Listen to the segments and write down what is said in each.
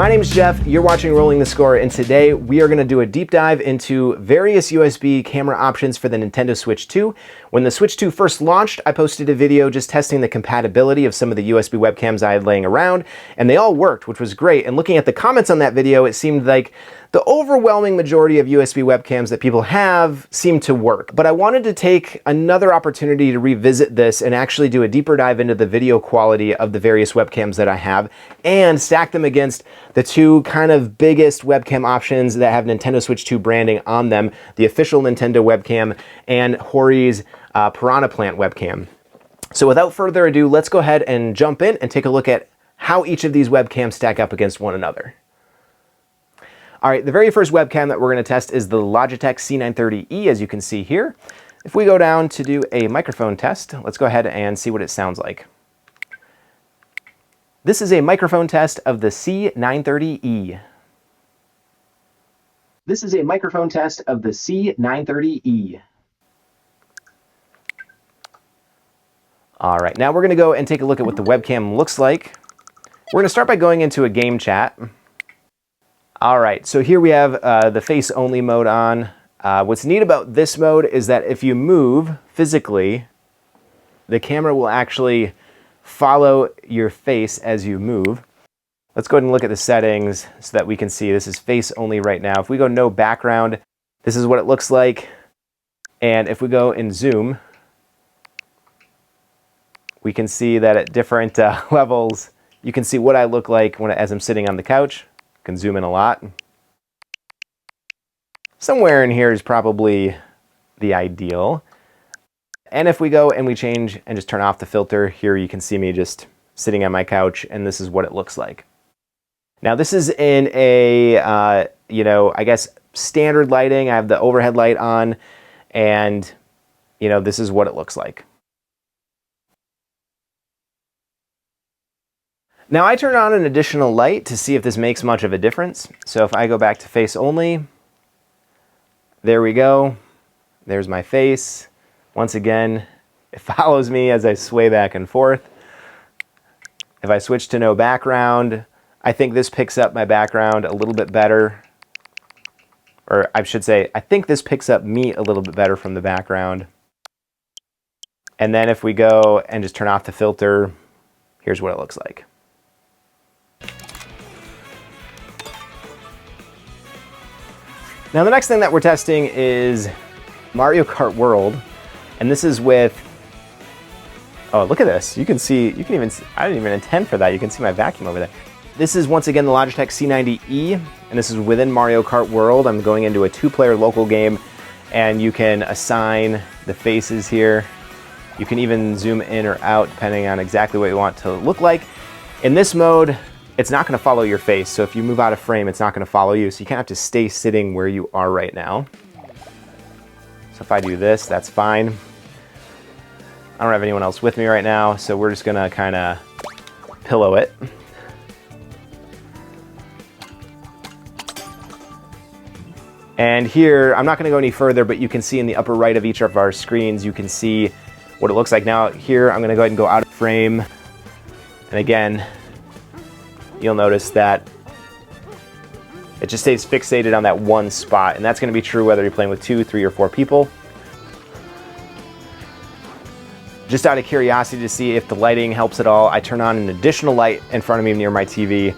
My name's Jeff, you're watching Rolling the Score, and today we are going to do a deep dive into various USB camera options for the Nintendo Switch 2. When the Switch 2 first launched, I posted a video just testing the compatibility of some of the USB webcams I had laying around, and they all worked, which was great. And looking at the comments on that video, it seemed like the overwhelming majority of USB webcams that people have seem to work. But I wanted to take another opportunity to revisit this and actually do a deeper dive into the video quality of the various webcams that I have and stack them against the two kind of biggest webcam options that have Nintendo Switch 2 branding on them, the official Nintendo webcam and Hori's Piranha Plant webcam. So without further ado, let's go ahead and jump in and take a look at how each of these webcams stack up against one another. All right, the very first webcam that we're going to test is the Logitech C930e, as you can see here. If we go down to do a microphone test, let's go ahead and see what it sounds like. This is a microphone test of the C930e. This is a microphone test of the C930e. All right, now we're going to go and take a look at what the webcam looks like. We're going to start by going into a game chat. All right, so here we have the face-only mode on. What's neat about this mode is that if you move physically, the camera will actually follow your face as you move. Let's go ahead and look at the settings so that we can see this is face-only right now. If we go no background, this is what it looks like. And if we go in zoom, we can see that at different levels, you can see what I look like as I'm sitting on the couch. Can zoom in a lot. Somewhere in here is probably the ideal. And if we go and we change and just turn off the filter, here you can see me just sitting on my couch, and this is what it looks like. Now this is in a, I guess standard lighting. I have the overhead light on, and this is what it looks like. Now I turn on an additional light to see if this makes much of a difference. So if I go back to face only, there we go. There's my face. Once again, it follows me as I sway back and forth. If I switch to no background, I think this picks up my background a little bit better. Or I should say, I think this picks up me a little bit better from the background. And then if we go and just turn off the filter, here's what it looks like. Now the next thing that we're testing is Mario Kart World, and this is with, oh look at this, I didn't even intend for that, you can see my vacuum over there. This is once again the Logitech C930e, and this is within Mario Kart World. I'm going into a 2-player local game, and you can assign the faces here. You can even zoom in or out depending on exactly what you want to look like. In this mode, it's not going to follow your face, so if you move out of frame, it's not going to follow you, so you kind of have to stay sitting where you are right now. So if I do this, that's fine. I don't have anyone else with me right now, so we're just going to kind of pillow it. And here, I'm not going to go any further, but you can see in the upper right of each of our screens, you can see what it looks like. Now here, I'm going to go ahead and go out of frame, and again, you'll notice that it just stays fixated on that one spot, and that's going to be true whether you're playing with 2, 3, or 4 people. Just out of curiosity to see if the lighting helps at all, I turn on an additional light in front of me near my TV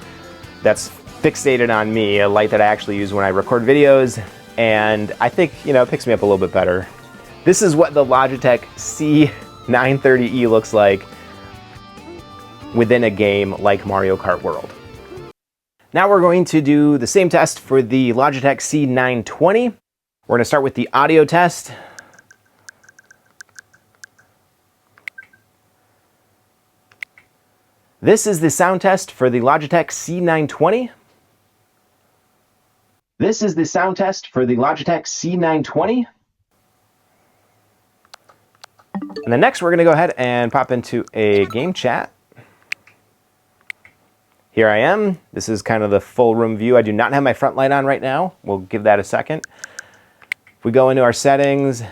that's fixated on me, a light that I actually use when I record videos, and I think, it picks me up a little bit better. This is what the Logitech C930e looks like within a game like Mario Kart World. Now we're going to do the same test for the Logitech C920. We're going to start with the audio test. This is the sound test for the Logitech C920. This is the sound test for the Logitech C920. And then next we're going to go ahead and pop into a game chat. Here I am. This is kind of the full room view. I do not have my front light on right now. We'll give that a second. If we go into our settings,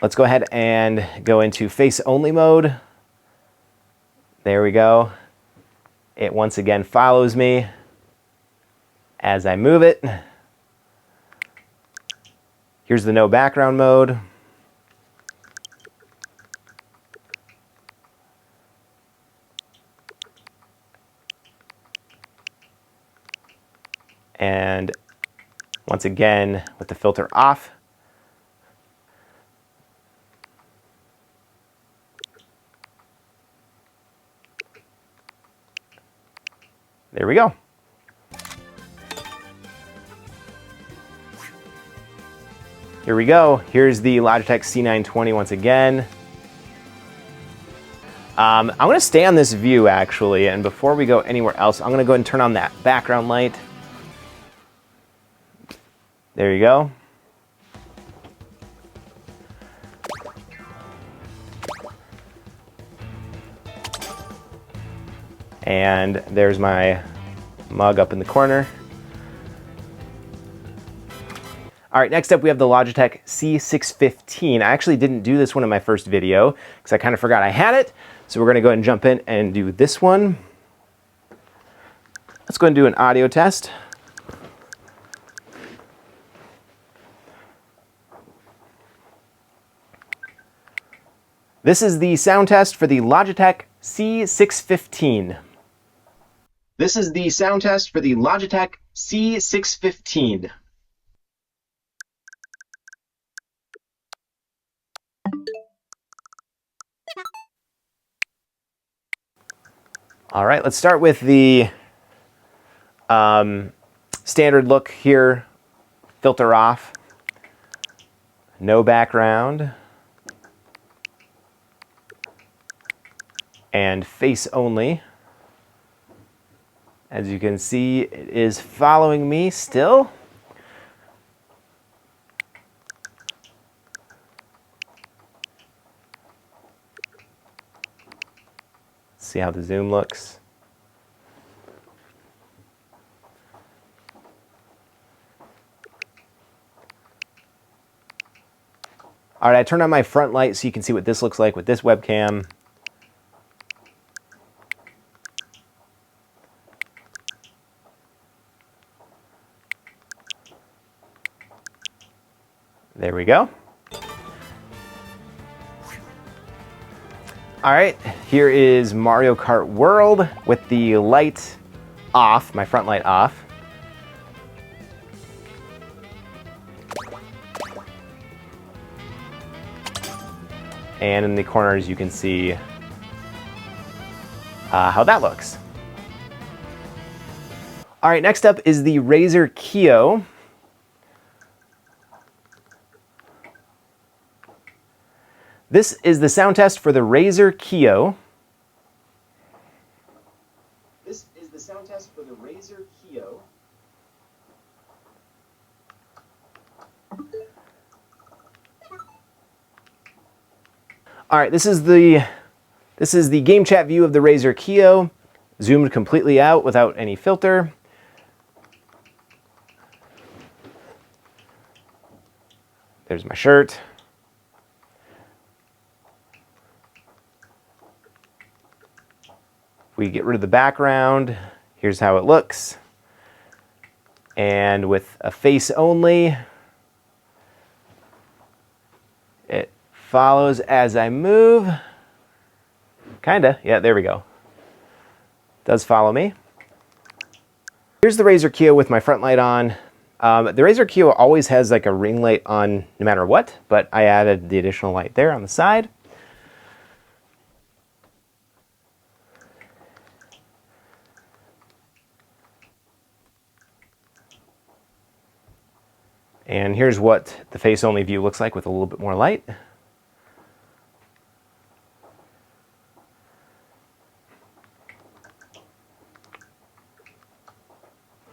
let's go ahead and go into face only mode. There we go. It once again follows me as I move it. Here's the no background mode. And once again, with the filter off. There we go. Here we go. Here's the Logitech C920 once again. I'm going to stay on this view actually, and before we go anywhere else, I'm going to go ahead and turn on that background light. There you go. And there's my mug up in the corner. All right, next up we have the Logitech C615. I actually didn't do this one in my first video because I kind of forgot I had it. So we're gonna go ahead and jump in and do this one. Let's go ahead and do an audio test. This is the sound test for the Logitech C615. This is the sound test for the Logitech C615. All right, let's start with the standard look here. Filter off, no background, and face only. As you can see, it is following me still. See how the zoom looks. All right, I turned on my front light so you can see what this looks like with this webcam. There we go. All right, here is Mario Kart World with the light off, my front light off. And in the corners you can see how that looks. All right, next up is the Razer Kiyo. This is the sound test for the Razer Kiyo. This is the sound test for the Razer Kiyo. All right, this is the game chat view of the Razer Kiyo, zoomed completely out without any filter. There's my shirt. We get rid of the background. Here's how it looks. And with a face only, it follows as I move. Kinda, yeah, there we go. Does follow me. Here's the Razer Kiyo with my front light on. The Razer Kiyo always has like a ring light on no matter what, but I added the additional light there on the side. And here's what the face-only view looks like with a little bit more light.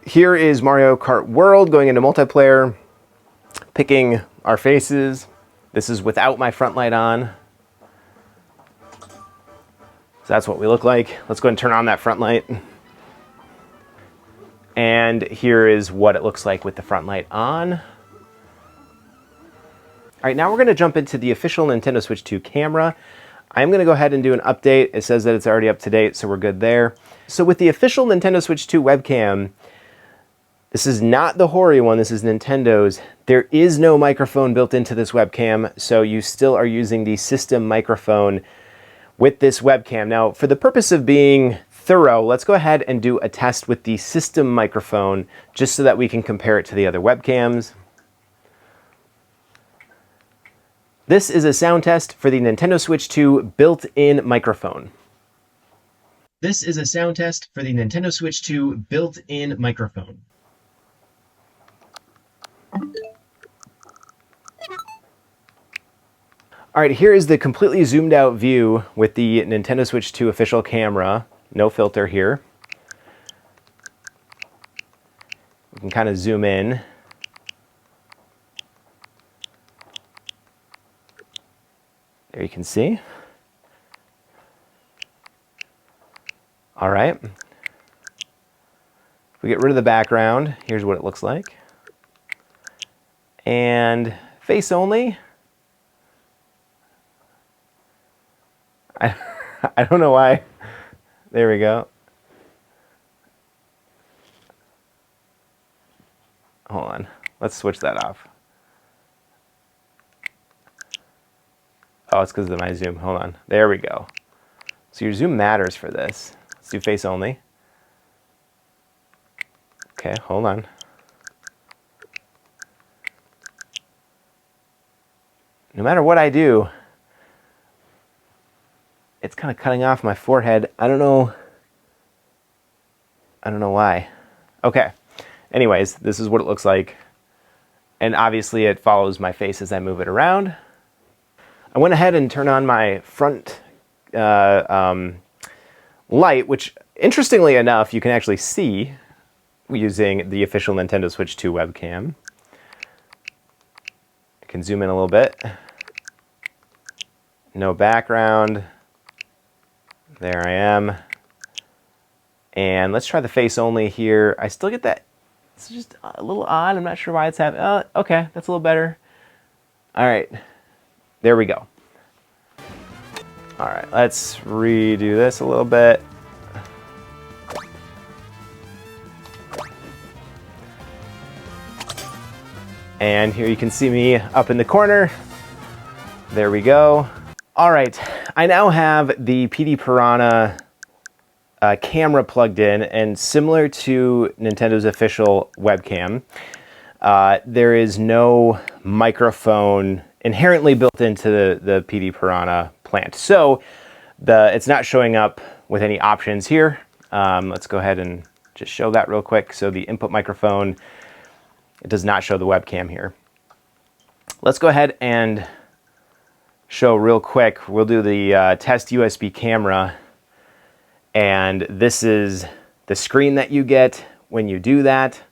Here is Mario Kart World going into multiplayer, picking our faces. This is without my front light on. So that's what we look like. Let's go ahead and turn on that front light. And here is what it looks like with the front light on. All right, now we're going to jump into the official Nintendo Switch 2 camera. I'm going to go ahead and do an update. It says that it's already up to date, so we're good there. So with the official Nintendo Switch 2 webcam, this is not the Hori one, this is Nintendo's. There is no microphone built into this webcam, so you still are using the system microphone with this webcam. Now, for the purpose of being thorough, let's go ahead and do a test with the system microphone, just so that we can compare it to the other webcams. This is a sound test for the Nintendo Switch 2 built-in microphone. This is a sound test for the Nintendo Switch 2 built-in microphone. All right, here is the completely zoomed out view with the Nintendo Switch 2 official camera. No filter here. We can kind of zoom in. There you can see. All right. If we get rid of the background, here's what it looks like. And face only. I don't know why. There we go. Hold on. Let's switch that off. Oh, it's because of my zoom. Hold on. There we go. So your zoom matters for this. Let's do face only. Okay, hold on. No matter what I do, it's kind of cutting off my forehead. I don't know why. Okay. Anyways, this is what it looks like. And obviously it follows my face as I move it around. I went ahead and turned on my front light, which interestingly enough, you can actually see using the official Nintendo Switch 2 webcam. I can zoom in a little bit. No background. There I am. And let's try the face only here. I still get that. It's just a little odd. I'm not sure why it's happening. Okay, that's a little better. All right. There we go. All right, let's redo this a little bit. And here you can see me up in the corner. There we go. All right, I now have the Piranha camera plugged in, and similar to Nintendo's official webcam, there is no microphone inherently built into the Piranha Plant. So it's not showing up with any options here. Let's go ahead and just show that real quick. So the input microphone, it does not show the webcam here. Let's go ahead and show real quick. We'll do the test USB camera. And this is the screen that you get when you do that.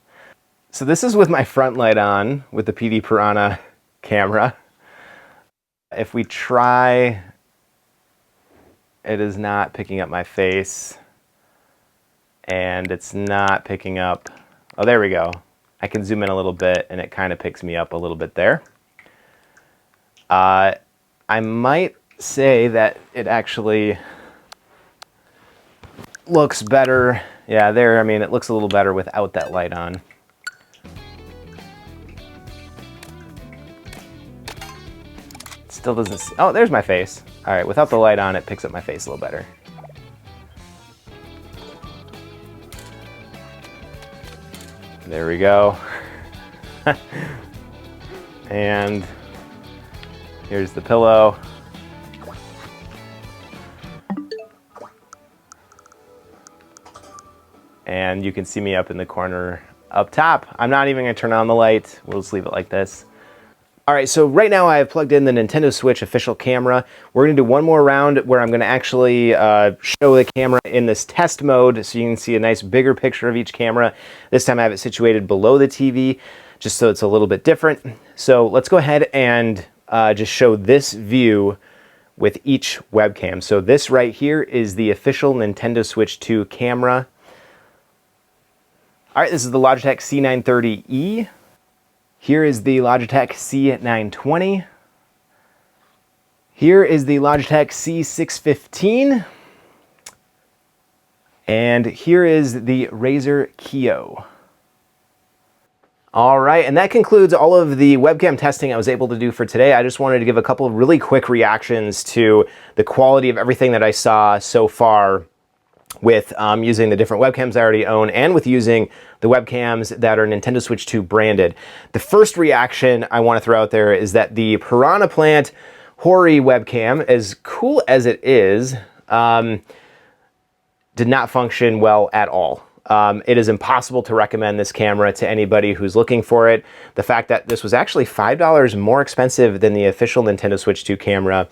So this is with my front light on with the Piranha camera. If we try, it is not picking up my face. And it's not picking up, oh, there we go. I can zoom in a little bit and it kind of picks me up a little bit there. I might say that it actually looks better. Yeah, there, I mean, it looks a little better without that light on. It still doesn't see, oh, there's my face. All right, without the light on, it picks up my face a little better. There we go. And here's the pillow. And you can see me up in the corner up top. I'm not even gonna turn on the light. We'll just leave it like this. All right, so right now I have plugged in the Nintendo Switch official camera. We're gonna do one more round where I'm gonna actually show the camera in this test mode so you can see a nice bigger picture of each camera. This time I have it situated below the TV, just so it's a little bit different. So let's go ahead and just show this view with each webcam. So this right here is the official Nintendo Switch 2 camera. All right, this is the Logitech C930e. Here is the Logitech C920. Here is the Logitech C615. And here is the Razer Kiyo. All right, and that concludes all of the webcam testing I was able to do for today. I just wanted to give a couple of really quick reactions to the quality of everything that I saw so far with using the different webcams I already own and with using the webcams that are Nintendo Switch 2 branded. The first reaction I want to throw out there is that the Piranha Plant Hori webcam, as cool as it is, did not function well at all. It is impossible to recommend this camera to anybody who's looking for it. The fact that this was actually $5 more expensive than the official Nintendo Switch 2 camera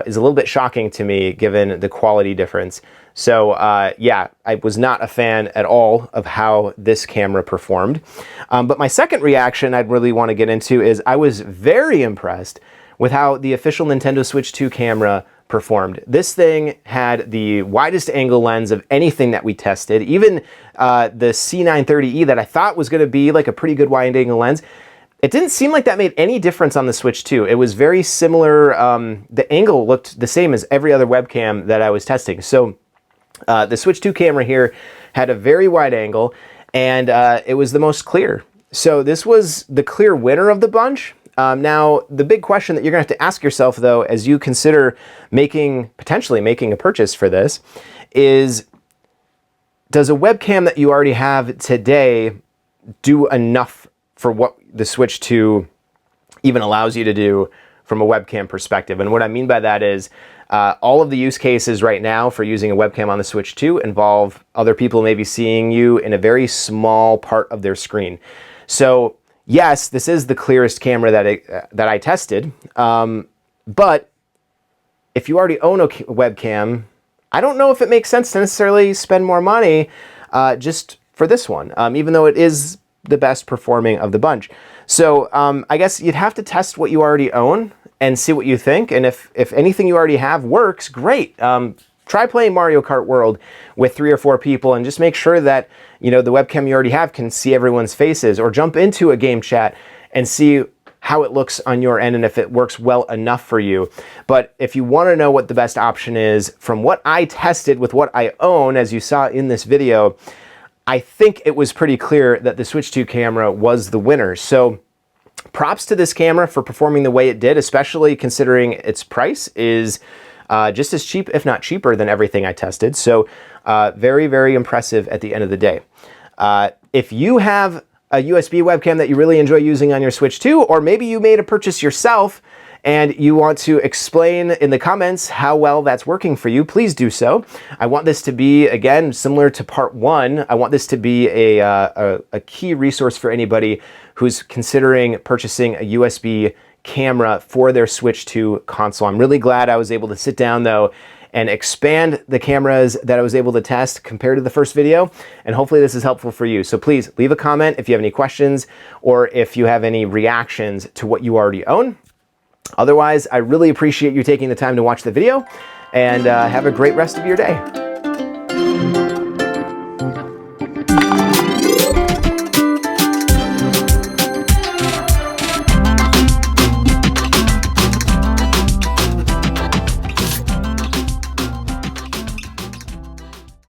is a little bit shocking to me given the quality difference. So yeah, I was not a fan at all of how this camera performed. But my second reaction I'd really want to get into is I was very impressed with how the official Nintendo Switch 2 camera performed. This thing had the widest angle lens of anything that we tested. Even the C930e that I thought was going to be like a pretty good wide angle lens, it didn't seem like that made any difference on the Switch 2. It was very similar. The angle looked the same as every other webcam that I was testing. So the Switch 2 camera here had a very wide angle, and it was the most clear. So this was the clear winner of the bunch. Now, the big question that you're going to have to ask yourself, though, as you consider potentially making a purchase for this, is does a webcam that you already have today do enough for what the Switch 2 even allows you to do from a webcam perspective? And what I mean by that is all of the use cases right now for using a webcam on the Switch 2 involve other people maybe seeing you in a very small part of their screen. So yes, this is the clearest camera that I tested, but if you already own a webcam, I don't know if it makes sense to necessarily spend more money just for this one, even though it is the best performing of the bunch. So I guess you'd have to test what you already own and see what you think, and if anything you already have works, great. Try playing Mario Kart World with 3 or 4 people and just make sure that, you know, the webcam you already have can see everyone's faces, or jump into a game chat and see how it looks on your end and if it works well enough for you. But if you want to know what the best option is, from what I tested with what I own, as you saw in this video, I think it was pretty clear that the Switch 2 camera was the winner. So props to this camera for performing the way it did, especially considering its price is just as cheap, if not cheaper, than everything I tested. So very, very impressive at the end of the day. If you have a USB webcam that you really enjoy using on your Switch 2, or maybe you made a purchase yourself and you want to explain in the comments how well that's working for you, please do so. I want this to be, again, similar to part 1, I want this to be a key resource for anybody who's considering purchasing a USB camera for their Switch 2 console. I'm really glad I was able to sit down, though, and expand the cameras that I was able to test compared to the first video, and hopefully this is helpful for you. So please leave a comment if you have any questions or if you have any reactions to what you already own. Otherwise, I really appreciate you taking the time to watch the video, and have a great rest of your day.